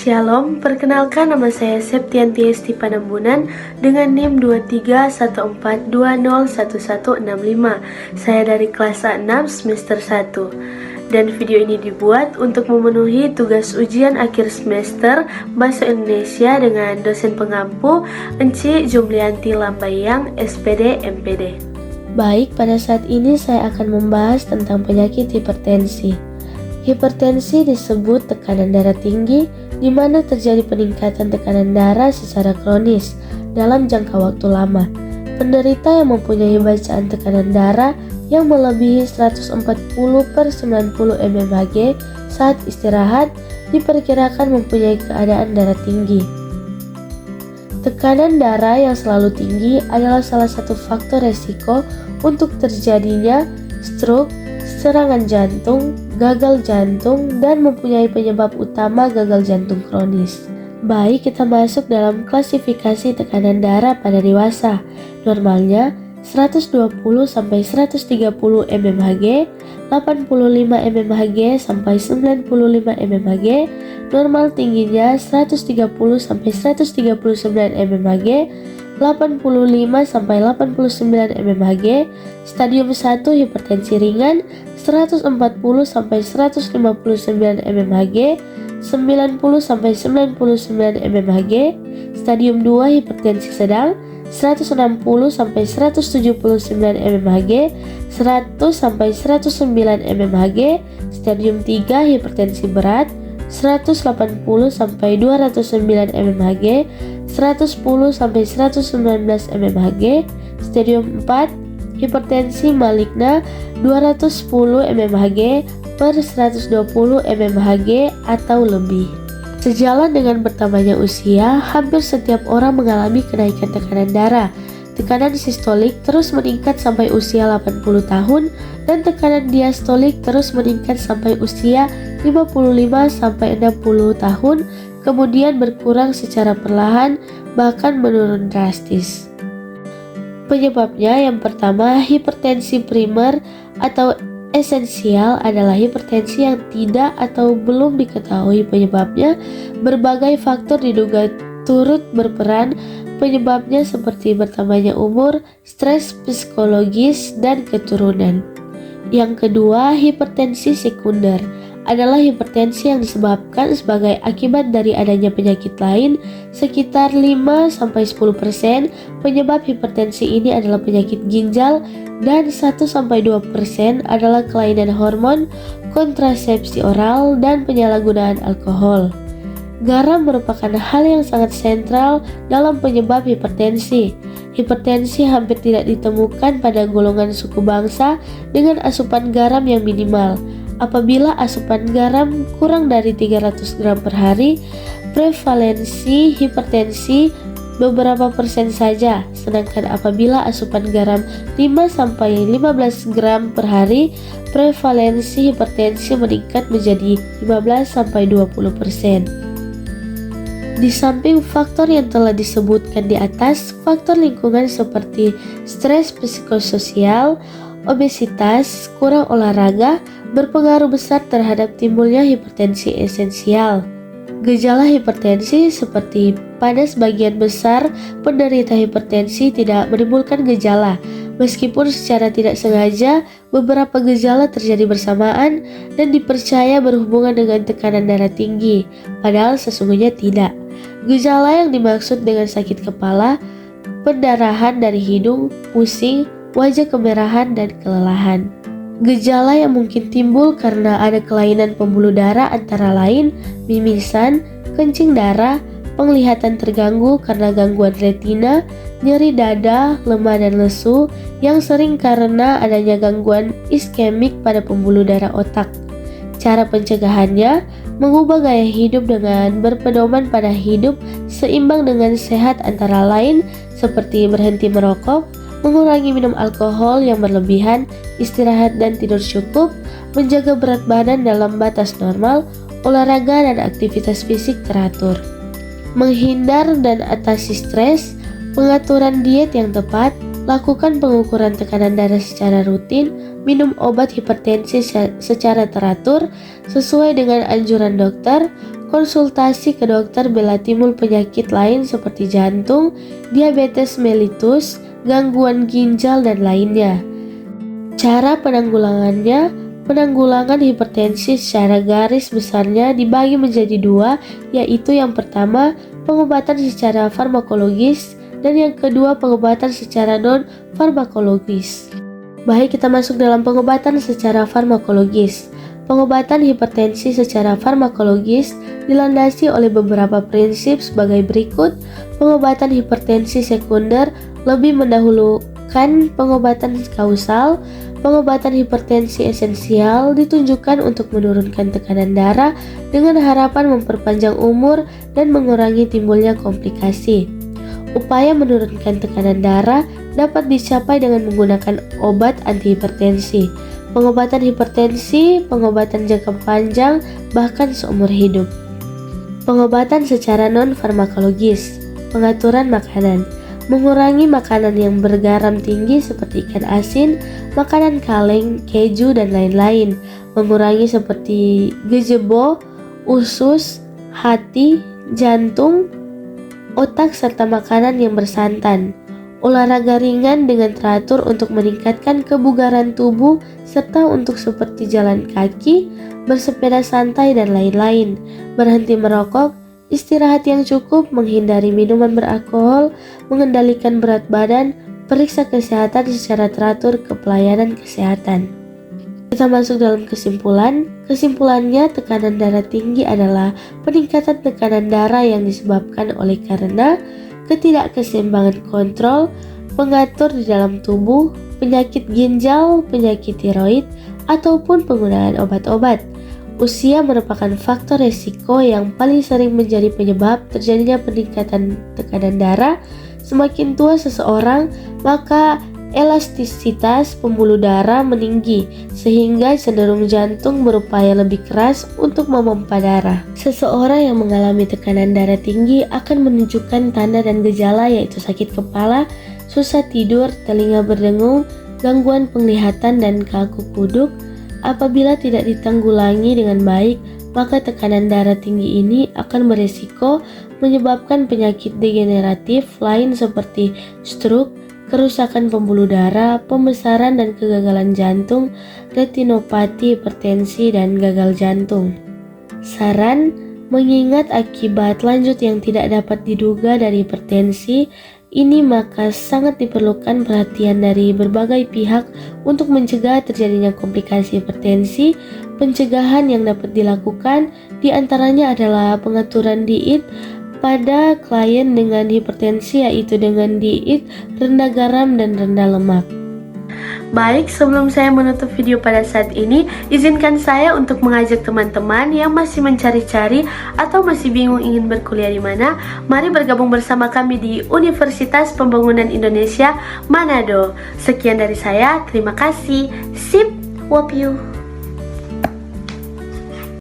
Shalom, perkenalkan nama saya Septianti Esti Panembunan dengan NIM 2314201165. Saya dari kelas 6 semester 1. Dan video ini dibuat untuk memenuhi tugas ujian akhir semester Bahasa Indonesia dengan dosen pengampu Enci Jumlianti Lambayang, SPD MPD. Baik, pada saat ini saya akan membahas tentang penyakit hipertensi. Hipertensi disebut tekanan darah tinggi, di mana terjadi peningkatan tekanan darah secara kronis dalam jangka waktu lama. Penderita yang mempunyai bacaan tekanan darah yang melebihi 140/90 mmHg saat istirahat diperkirakan mempunyai keadaan darah tinggi. Tekanan darah yang selalu tinggi adalah salah satu faktor resiko untuk terjadinya stroke, serangan jantung, gagal jantung, dan mempunyai penyebab utama gagal jantung kronis. Baik, kita masuk dalam klasifikasi tekanan darah pada dewasa. Normalnya 120-130 mmHg, 85 mmHg sampai 95 mmHg. Normal tingginya 130-139 mmHg, 85-89 mmHg. Stadium 1 hipertensi ringan 140-159 mmHg, 90-99 mmHg. Stadium 2 hipertensi sedang 160-179 mmHg, 100-109 mmHg. Stadium 3 hipertensi berat 180-209 mmHg, 110-119 mmHg. Stadium 4 hipertensi maligna 210 mmHg per 120 mmHg atau lebih. Sejalan dengan bertambahnya usia, hampir setiap orang mengalami kenaikan tekanan darah. Tekanan sistolik terus meningkat sampai usia 80 tahun dan tekanan diastolik terus meningkat sampai usia 55-60 tahun, kemudian berkurang secara perlahan bahkan menurun drastis. Penyebabnya yang pertama, hipertensi primer atau esensial adalah hipertensi yang tidak atau belum diketahui penyebabnya. Berbagai faktor diduga turut berperan penyebabnya seperti bertambahnya umur, stres psikologis, dan keturunan. Yang kedua, hipertensi sekunder adalah hipertensi yang disebabkan sebagai akibat dari adanya penyakit lain. Sekitar 5-10% penyebab hipertensi ini adalah penyakit ginjal dan 1-2% adalah kelainan hormon, kontrasepsi oral, dan penyalahgunaan alkohol. Garam merupakan hal yang sangat sentral dalam penyebab hipertensi. Hipertensi hampir tidak ditemukan pada golongan suku bangsa dengan asupan garam yang minimal. Apabila asupan garam kurang dari 300 gram per hari, prevalensi hipertensi beberapa persen saja. Sedangkan apabila asupan garam 5-15 gram per hari, prevalensi hipertensi meningkat menjadi 15-20%. Di samping faktor yang telah disebutkan di atas, faktor lingkungan seperti stres psikososial, obesitas, kurang olahraga berpengaruh besar terhadap timbulnya hipertensi esensial. Gejala hipertensi seperti pada sebagian besar penderita hipertensi tidak menimbulkan gejala, meskipun secara tidak sengaja beberapa gejala terjadi bersamaan dan dipercaya berhubungan dengan tekanan darah tinggi, padahal sesungguhnya tidak. Gejala yang dimaksud dengan sakit kepala, pendarahan dari hidung, pusing, wajah kemerahan, dan kelelahan. Gejala yang mungkin timbul karena ada kelainan pembuluh darah antara lain mimisan, kencing darah, penglihatan terganggu karena gangguan retina, nyeri dada, lemah dan lesu yang sering karena adanya gangguan iskemik pada pembuluh darah otak. Cara pencegahannya, mengubah gaya hidup dengan berpedoman pada hidup seimbang dengan sehat antara lain seperti berhenti merokok, mengurangi minum alkohol yang berlebihan, istirahat dan tidur cukup, menjaga berat badan dalam batas normal, olahraga dan aktivitas fisik teratur, menghindar dan atasi stres, pengaturan diet yang tepat, lakukan pengukuran tekanan darah secara rutin, minum obat hipertensi secara teratur sesuai dengan anjuran dokter, konsultasi ke dokter bila timbul penyakit lain seperti jantung, diabetes mellitus, gangguan ginjal, dan lainnya. Cara penanggulangannya, penanggulangan hipertensi secara garis besarnya dibagi menjadi dua, yaitu yang pertama pengobatan secara farmakologis dan yang kedua pengobatan secara non-farmakologis. Baik, kita masuk dalam pengobatan secara farmakologis. Pengobatan hipertensi secara farmakologis dilandasi oleh beberapa prinsip sebagai berikut. Pengobatan hipertensi sekunder lebih mendahulukan pengobatan kausal. Pengobatan hipertensi esensial ditunjukkan untuk menurunkan tekanan darah dengan harapan memperpanjang umur dan mengurangi timbulnya komplikasi. Upaya menurunkan tekanan darah dapat dicapai dengan menggunakan obat antihipertensi. Pengobatan hipertensi, pengobatan jangka panjang, bahkan seumur hidup. Pengobatan secara non-farmakologis, pengaturan makanan, mengurangi makanan yang bergaram tinggi seperti ikan asin, makanan kaleng, keju, dan lain-lain, mengurangi seperti gazebo, usus, hati, jantung, otak, serta makanan yang bersantan. Olahraga ringan dengan teratur untuk meningkatkan kebugaran tubuh serta untuk seperti jalan kaki, bersepeda santai, dan lain-lain. Berhenti merokok, istirahat yang cukup, menghindari minuman beralkohol, mengendalikan berat badan, periksa kesehatan secara teratur ke pelayanan kesehatan. Kita masuk dalam kesimpulan. Kesimpulannya, tekanan darah tinggi adalah peningkatan tekanan darah yang disebabkan oleh karena ketidakkeseimbangan kontrol, pengatur di dalam tubuh, penyakit ginjal, penyakit tiroid, ataupun penggunaan obat-obat. Usia merupakan faktor resiko yang paling sering menjadi penyebab terjadinya peningkatan tekanan darah. Semakin tua seseorang, maka elastisitas pembuluh darah meninggi sehingga cenderung jantung berupaya lebih keras untuk memompa darah. Seseorang yang mengalami tekanan darah tinggi akan menunjukkan tanda dan gejala yaitu sakit kepala, susah tidur, telinga berdengung, gangguan penglihatan, dan kaku kuduk. Apabila tidak ditanggulangi dengan baik, maka tekanan darah tinggi ini akan beresiko menyebabkan penyakit degeneratif lain seperti stroke, kerusakan pembuluh darah, pembesaran dan kegagalan jantung, retinopati, hipertensi, dan gagal jantung. Saran, mengingat akibat lanjut yang tidak dapat diduga dari hipertensi ini, maka sangat diperlukan perhatian dari berbagai pihak untuk mencegah terjadinya komplikasi hipertensi. Pencegahan yang dapat dilakukan diantaranya adalah pengaturan diet pada klien dengan hipertensi, yaitu dengan diet rendah garam dan rendah lemak. Baik, sebelum saya menutup video pada saat ini, izinkan saya untuk mengajak teman-teman yang masih mencari-cari atau masih bingung ingin berkuliah di mana, mari bergabung bersama kami di Universitas Pembangunan Indonesia Manado. Sekian dari saya, terima kasih. Sip, wop you.